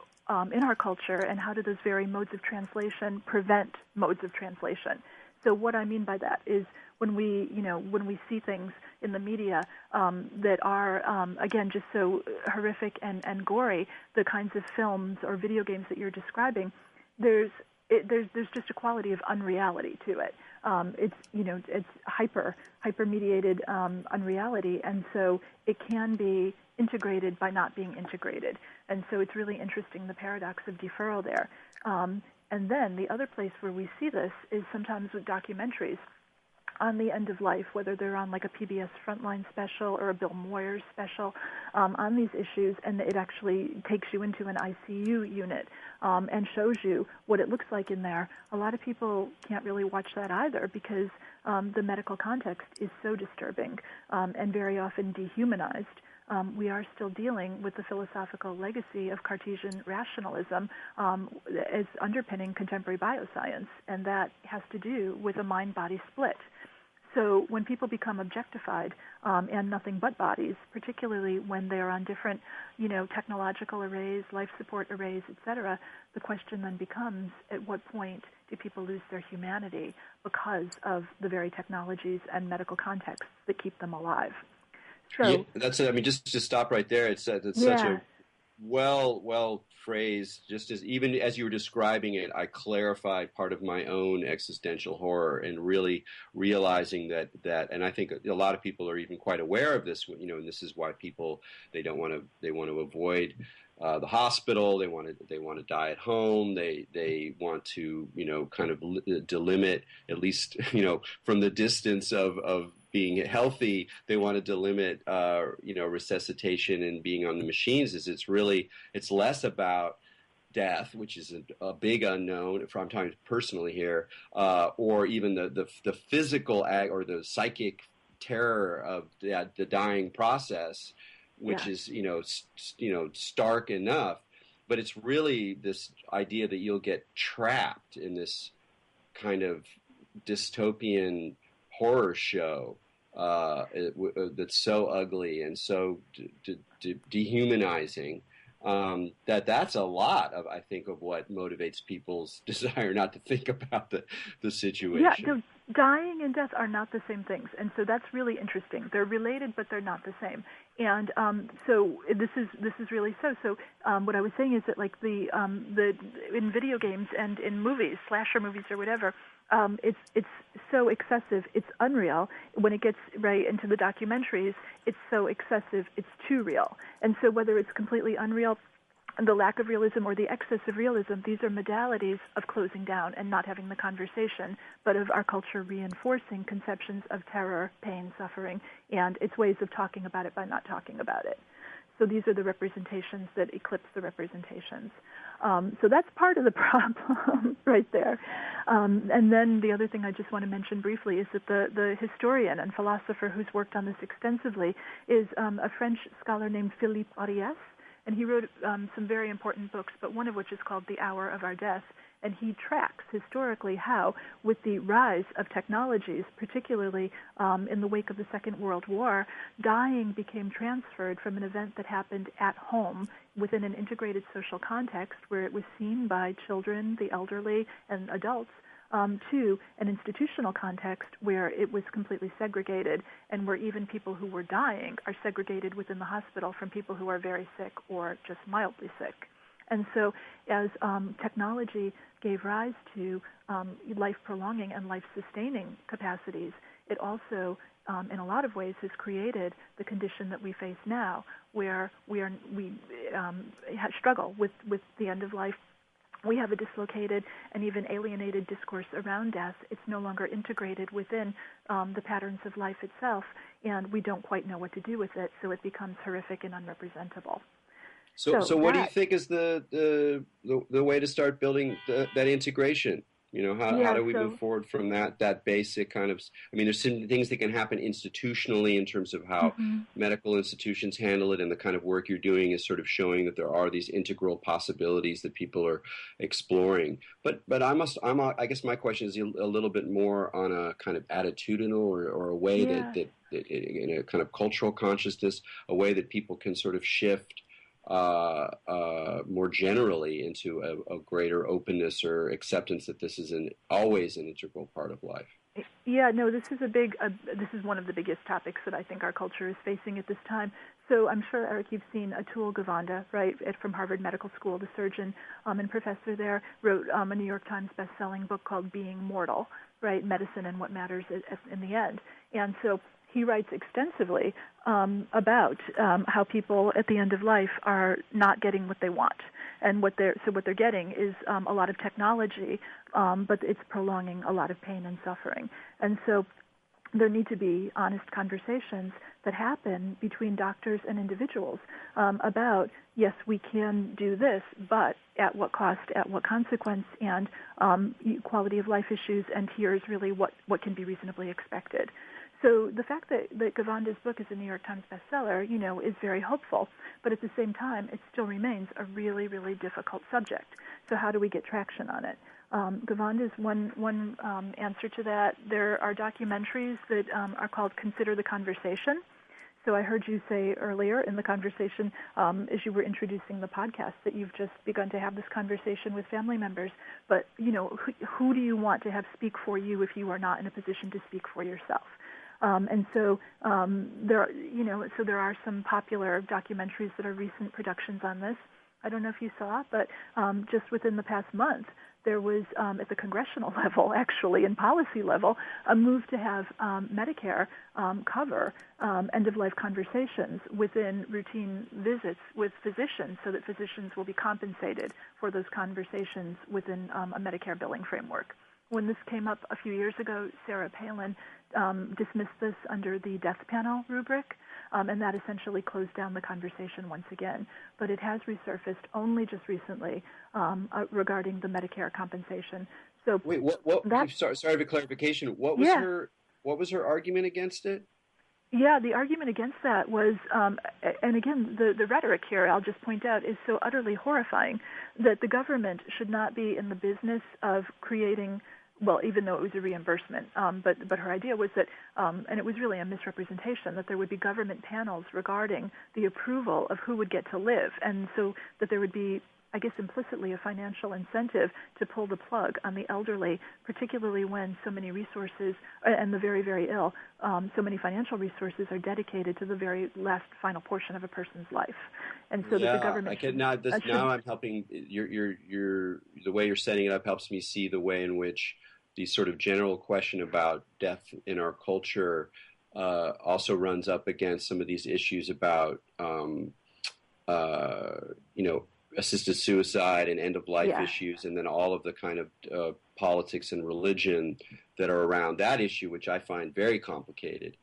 in our culture, and how do those very modes of translation prevent modes of translation? So what I mean by that is when we see things in the media that are, again, just so horrific and gory, the kinds of films or video games that you're describing, there's just a quality of unreality to it. It's hyper mediated unreality, and so it can be integrated by not being integrated. And so it's really interesting, the paradox of deferral there. And then the other place where we see this is sometimes with documentaries on the end of life, whether they're on like a PBS Frontline special or a Bill Moyers special on these issues, and it actually takes you into an ICU unit and shows you what it looks like in there. A lot of people can't really watch that either because the medical context is so disturbing and very often dehumanized. We are still dealing with the philosophical legacy of Cartesian rationalism as underpinning contemporary bioscience, and that has to do with a mind-body split. So when people become objectified and nothing but bodies, particularly when they are on different, technological arrays, life support arrays, etc., the question then becomes, at what point do people lose their humanity because of the very technologies and medical contexts that keep them alive? So, yeah, that's it. I mean, just to stop right there, it's such a well phrased. Just even as you were describing it, I clarified part of my own existential horror and really realizing that, and I think a lot of people are even quite aware of this. And this is why people they want to avoid the hospital. They want to die at home. They want to, kind of delimit, at least, from the distance of being healthy. They want to delimit, resuscitation and being on the machines. It's less about death, which is a big unknown. I'm talking personally here, or even the physical or the psychic terror of the dying process, which is stark enough. But it's really this idea that you'll get trapped in this kind of dystopian horror show that's so ugly and so dehumanizing. That's a lot of, I think, of what motivates people's desire not to think about the situation. Yeah, so dying and death are not the same things, and so that's really interesting. They're related, but they're not the same. And so this is really so. So what I was saying is that, like, the in video games and in movies, slasher movies or whatever, it's so excessive, it's unreal. When it gets right into the documentaries, it's so excessive, it's too real. And so whether it's completely unreal, the lack of realism, or the excess of realism, these are modalities of closing down and not having the conversation, but of our culture reinforcing conceptions of terror, pain, suffering, and its ways of talking about it by not talking about it. So these are the representations that eclipse the representations. So that's part of the problem right there. And then the other thing I just want to mention briefly is that the historian and philosopher who's worked on this extensively is a French scholar named Philippe Ariès, and he wrote some very important books, but one of which is called The Hour of Our Death. And he tracks historically how, with the rise of technologies, particularly in the wake of the Second World War, dying became transferred from an event that happened at home within an integrated social context where it was seen by children, the elderly, and adults, to an institutional context where it was completely segregated, and where even people who were dying are segregated within the hospital from people who are very sick or just mildly sick. And so as technology gave rise to life-prolonging and life-sustaining capacities, it also, in a lot of ways, has created the condition that we face now, where we struggle with the end of life. We have a dislocated and even alienated discourse around death. It's no longer integrated within the patterns of life itself, and we don't quite know what to do with it, so it becomes horrific and unrepresentable. So what do you think is the way to start building that integration? How do we move forward from that basic kind of? I mean, there's some things that can happen institutionally in terms of how medical institutions handle it, and the kind of work you're doing is sort of showing that there are these integral possibilities that people are exploring. But I guess my question is a little bit more on a kind of attitudinal or a way that in a kind of cultural consciousness, a way that people can sort of shift more generally into a greater openness or acceptance that this is always an integral part of life. Yeah, no, this is this is one of the biggest topics that I think our culture is facing at this time. So I'm sure, Erik, you've seen Atul Gawande, right, from Harvard Medical School, the surgeon and professor there, wrote a New York Times best-selling book called Being Mortal, right, Medicine and What Matters in the End. And so he writes extensively about how people at the end of life are not getting what they want, and what they're getting is a lot of technology, but it's prolonging a lot of pain and suffering. And so there need to be honest conversations that happen between doctors and individuals about, yes, we can do this, but at what cost, at what consequence, and quality of life issues, and here's really what can be reasonably expected. So the fact that Gavande's book is a New York Times bestseller, is very hopeful. But at the same time, it still remains a really, really difficult subject. So how do we get traction on it? Gavande's one answer to that. There are documentaries that are called Consider the Conversation. So I heard you say earlier in the conversation, as you were introducing the podcast, that you've just begun to have this conversation with family members. But, who do you want to have speak for you if you are not in a position to speak for yourself? And so there are some popular documentaries that are recent productions on this. I don't know if you saw, but just within the past month, there was, at the congressional level, actually, and policy level, a move to have Medicare cover end-of-life conversations within routine visits with physicians so that physicians will be compensated for those conversations within a Medicare billing framework. When this came up a few years ago, Sarah Palin dismissed this under the death panel rubric, and that essentially closed down the conversation once again. But it has resurfaced only just recently regarding the Medicare compensation. So wait, sorry for clarification. What was her argument against it? Yeah, the argument against that was, and again, the rhetoric here, I'll just point out, is so utterly horrifying that the government should not be in the business of creating, well, even though it was a reimbursement, but her idea was that, and it was really a misrepresentation, that there would be government panels regarding the approval of who would get to live, and so that there would be, I guess, implicitly a financial incentive to pull the plug on the elderly, particularly when so many resources, and the very, very ill, so many financial resources are dedicated to the very last final portion of a person's life. And so that the government now I'm helping, the way you're setting it up helps me see the way in which the sort of general question about death in our culture also runs up against some of these issues about, assisted suicide and end-of-life issues, and then all of the kind of politics and religion that are around that issue, which I find very complicated.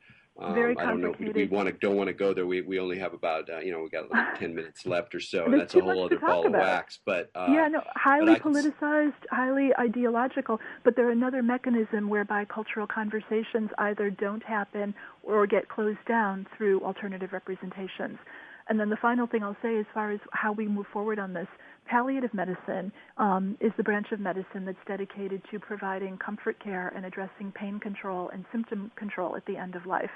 Very I don't know if we don't want to go there. We only have about, we got like 10 minutes left or so, and that's a whole other ball of wax. But highly politicized, highly ideological, but they're another mechanism whereby cultural conversations either don't happen or get closed down through alternative representations. And then the final thing I'll say as far as how we move forward on this, palliative medicine is the branch of medicine that's dedicated to providing comfort care and addressing pain control and symptom control at the end of life.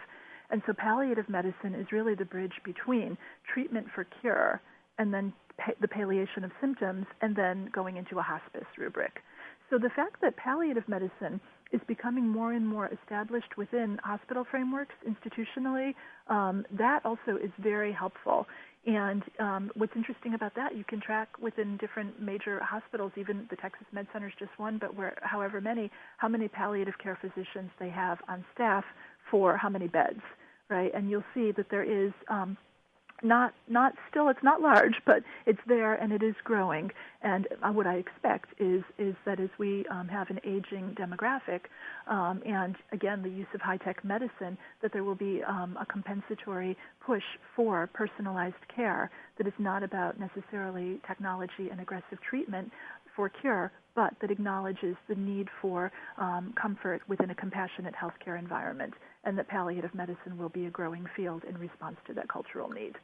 And so palliative medicine is really the bridge between treatment for cure and then the palliation of symptoms and then going into a hospice rubric. So the fact that palliative medicine is becoming more and more established within hospital frameworks institutionally, that also is very helpful. And what's interesting about that, you can track within different major hospitals, even the Texas Med Center is just one, but how many palliative care physicians they have on staff for how many beds, right? And you'll see that there is it's not large, but it's there and it is growing. And what I expect is that as we have an aging demographic, and again the use of high-tech medicine, that there will be a compensatory push for personalized care that is not about necessarily technology and aggressive treatment for cure, but that acknowledges the need for comfort within a compassionate healthcare environment, and that palliative medicine will be a growing field in response to that cultural need.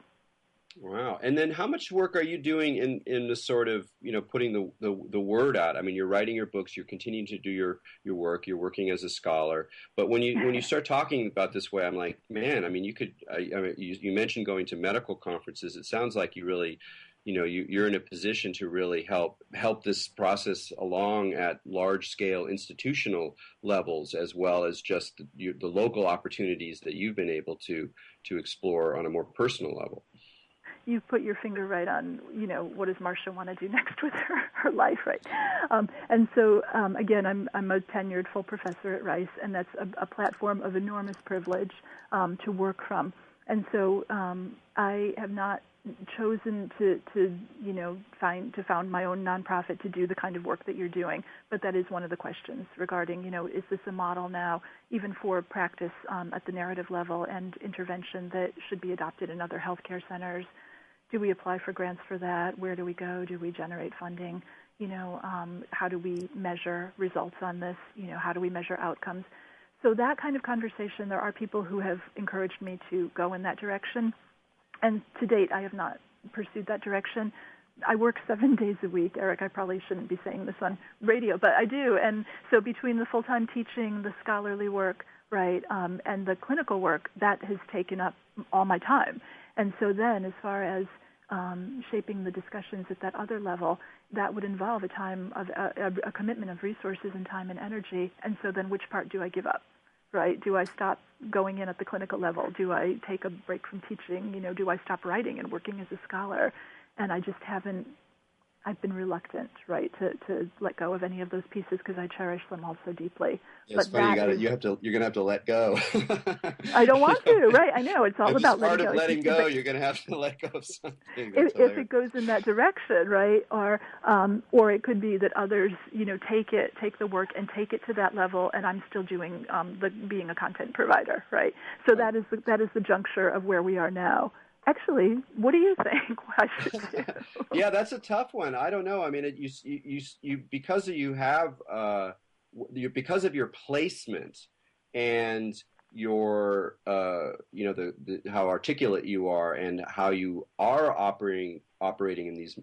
Wow. And then how much work are you doing in the sort of, putting the word out? I mean, you're writing your books, you're continuing to do your work, you're working as a scholar. But when you start talking about this way, I'm like, man, I mean, you mentioned going to medical conferences. It sounds like you really, you're in a position to really help this process along at large scale institutional levels, as well as just the local opportunities that you've been able to explore on a more personal level. You put your finger right on, what does Marcia want to do next with her life, right? And so, again, I'm a tenured full professor at Rice, and that's a platform of enormous privilege to work from. And so I have not chosen to found my own nonprofit to do the kind of work that you're doing, but that is one of the questions regarding, is this a model now, even for practice at the narrative level and intervention that should be adopted in other healthcare centers? Do we apply for grants for that? Where do we go? Do we generate funding? How do we measure results on this? How do we measure outcomes? So that kind of conversation, there are people who have encouraged me to go in that direction. And to date, I have not pursued that direction. I work 7 days a week. Erik, I probably shouldn't be saying this on radio, but I do. And so between the full-time teaching, the scholarly work, right, and the clinical work, that has taken up all my time. And so then as far as shaping the discussions at that other level, that would involve a time of a commitment of resources and time and energy. And so then which part do I give up, right? Do I stop going in at the clinical level? Do I take a break from teaching? Do I stop writing and working as a scholar? And I just haven't I've been reluctant, right, to let go of any of those pieces because I cherish them all so deeply. It's funny. You're gonna have to let go. I don't want to, right? I know it's all about letting go. Part of letting go, you're gonna have to let go of something. If it goes in that direction, right, or it could be that others, take the work and take it to that level, and I'm still doing being a content provider, right? So that is the juncture of where we are now. Actually, what do you think I should do? Yeah, that's a tough one. I don't know. I mean, because of your placement and your how articulate you are and how you are operating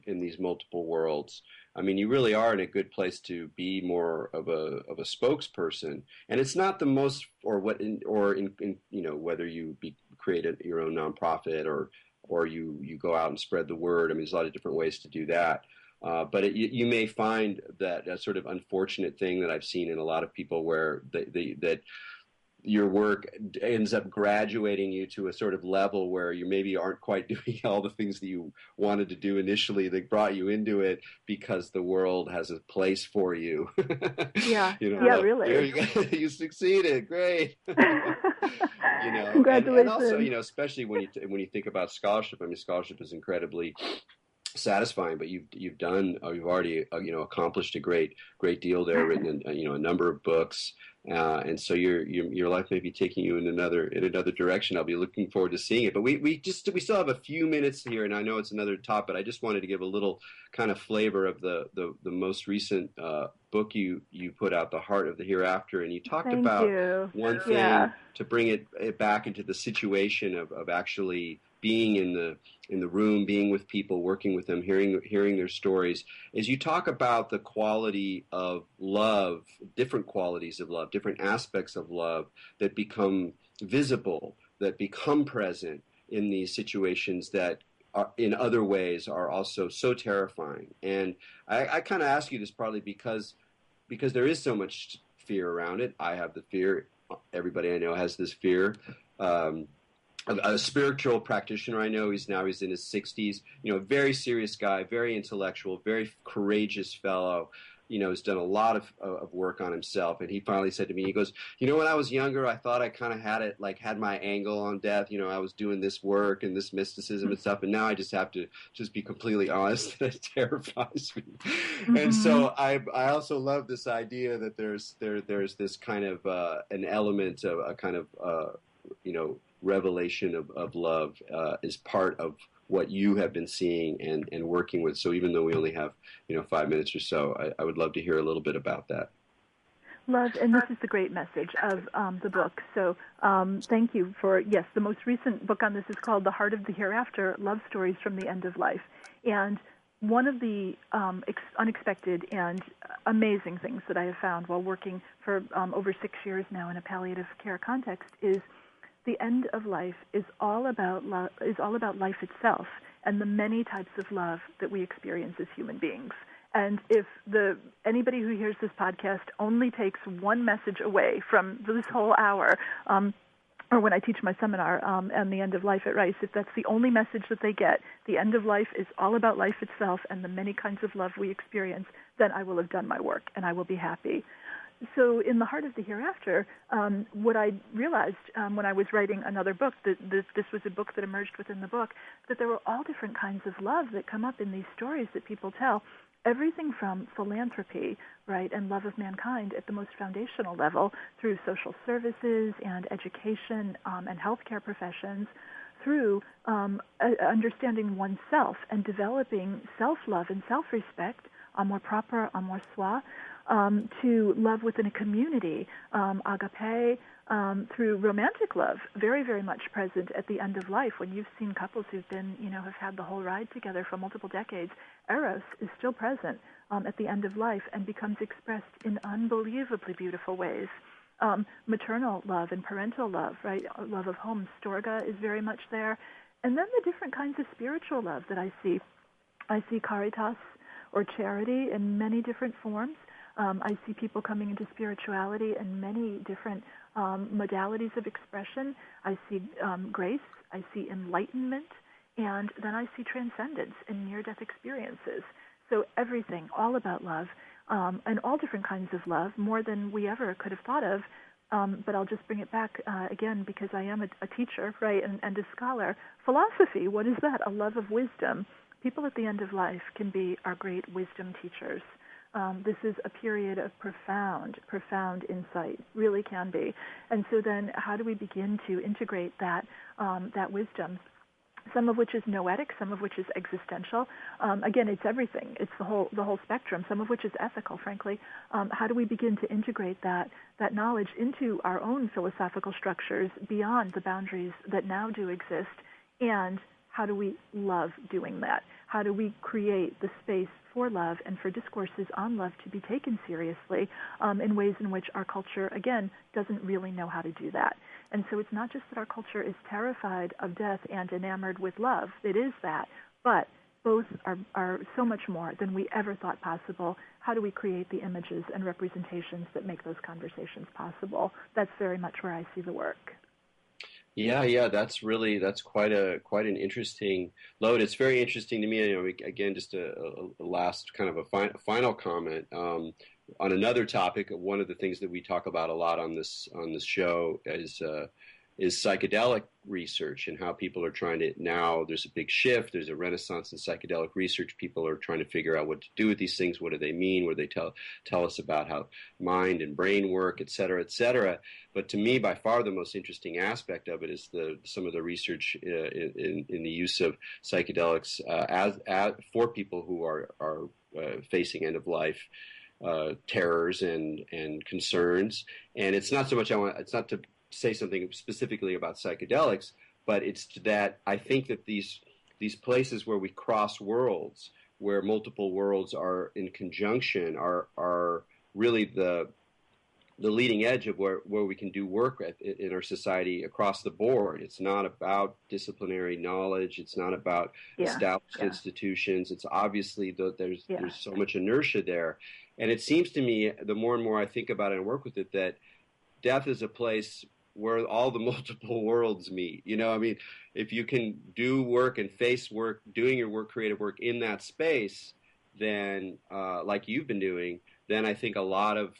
in these multiple worlds. I mean, you really are in a good place to be more of a spokesperson. And it's not the most whether you create your own nonprofit or you go out and spread the word. I mean, there's a lot of different ways to do that. But you may find that a sort of unfortunate thing that I've seen in a lot of people where that your work ends up graduating you to a sort of level where you maybe aren't quite doing all the things that you wanted to do initially that brought you into it because the world has a place for you. Yeah, really. There you go. You succeeded. Great. Congratulations. And also, especially when you think about scholarship. I mean, scholarship is incredibly satisfying, but you've already accomplished a great deal there, written a number of books, and so your life may be taking you in another direction. I'll be looking forward to seeing it. But we still have a few minutes here, and I know it's another top, but I just wanted to give a little kind of flavor of the most recent book you put out, The Heart of the Hereafter, and you talked about one thing to bring it back into the situation of actually being in the room, being with people, working with them, hearing their stories, is you talk about the quality of love, different qualities of love, different aspects of love that become visible, that become present in these situations that are, in other ways, are also so terrifying. And I kind of ask you this partly because there is so much fear around it. I have the fear. Everybody I know has this fear. A spiritual practitioner I know, he's in his 60s, very serious guy, very intellectual, very courageous fellow, has done a lot of work on himself. And he finally said to me, he goes, when I was younger, I thought I kind of had my angle on death. I was doing this work and this mysticism and stuff. And now I just have to just be completely honest. That it terrifies me. Mm-hmm. And so I also love this idea that there's this kind of an element of a kind of, revelation of love is part of what you have been seeing and working with. So even though we only have 5 minutes or so, I would love to hear a little bit about that. Love, and this is the great message of the book. So thank you for, the most recent book on this is called The Heart of the Hereafter, Love Stories from the End of Life. And one of the unexpected and amazing things that I have found while working for over 6 years now in a palliative care context is the end of life is all about life itself and the many types of love that we experience as human beings. And if anybody who hears this podcast only takes one message away from this whole hour, or when I teach my seminar and the end of life at Rice, if that's the only message that they get, the end of life is all about life itself and the many kinds of love we experience, then I will have done my work and I will be happy. So in The Heart of the Hereafter, what I realized when I was writing another book, that this was a book that emerged within the book, that there were all different kinds of love that come up in these stories that people tell. Everything from philanthropy, right, and love of mankind at the most foundational level through social services and education and healthcare professions, through understanding oneself and developing self-love and self-respect, amour propre, amour soi, to love within a community, agape, through romantic love, very, very much present at the end of life. When you've seen couples who've been, have had the whole ride together for multiple decades, Eros is still present at the end of life and becomes expressed in unbelievably beautiful ways. Maternal love and parental love, right? Love of home, Storge is very much there. And then the different kinds of spiritual love that I see. I see caritas or charity in many different forms. I see people coming into spirituality in many different modalities of expression. I see grace, I see enlightenment, and then I see transcendence and near-death experiences. So everything, all about love, and all different kinds of love, more than we ever could have thought of. But I'll just bring it back again because I am a teacher, right, and a scholar. Philosophy, what is that? A love of wisdom. People at the end of life can be our great wisdom teachers. This is a period of profound insight, really can be. And so then how do we begin to integrate that wisdom? Some of which is noetic, some of which is existential. Again, it's everything. It's the whole spectrum, some of which is ethical, frankly. How do we begin to integrate that knowledge into our own philosophical structures beyond the boundaries that now do exist? And how do we love doing that? How do we create the space for love and for discourses on love to be taken seriously in ways in which our culture, again, doesn't really know how to do that? And so it's not just that our culture is terrified of death and enamored with love. It is that. But both are so much more than we ever thought possible. How do we create the images and representations that make those conversations possible? That's very much where I see the work. Yeah, that's quite an interesting load. It's very interesting to me. Again, just a last kind of a final comment on another topic. One of the things that we talk about a lot on this show is psychedelic research and how people are trying to now. There's a big shift. There's a renaissance in psychedelic research. People are trying to figure out what to do with these things. What do they mean? What do they tell us about how mind and brain work, et cetera, et cetera. But to me, by far the most interesting aspect of it is some of the research in the use of psychedelics for people who are facing end of life terrors and concerns. And it's not so much it's not to say something specifically about psychedelics, but it's that I think that these places where we cross worlds, where multiple worlds are in conjunction, are really the leading edge of where we can do work in our society across the board. It's not about disciplinary knowledge. It's not about established institutions. It's obviously there's so much inertia there. And it seems to me, the more and more I think about it and work with it, that death is a place where all the multiple worlds meet. If you can do work and face work, doing your work, creative work in that space, then like you've been doing, then I think a lot of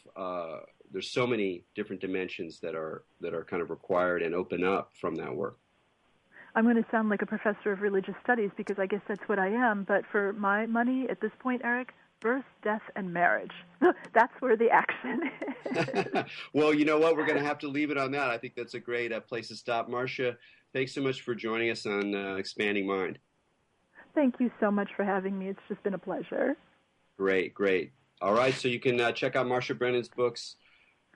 there's so many different dimensions that are kind of required and open up from that work. I'm going to sound like a professor of religious studies because I guess that's what I am, but for my money at this point, Erik, birth, death, and marriage. That's where the action is. Well, you know what? We're going to have to leave it on that. I think that's a great place to stop. Marcia, thanks so much for joining us on Expanding Mind. Thank you so much for having me. It's just been a pleasure. Great. All right, so you can check out Marcia Brennan's books.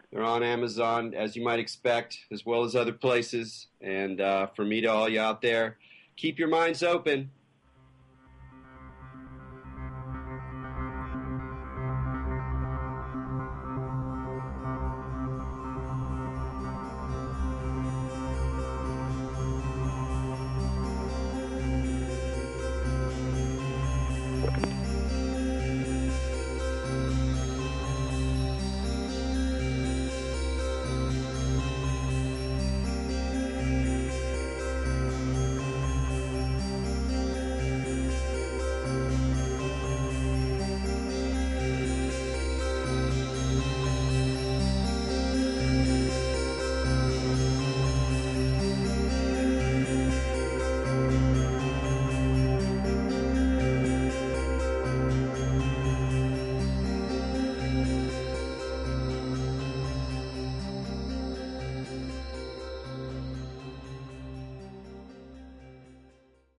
They're on Amazon, as you might expect, as well as other places. And for me to all you out there, keep your minds open.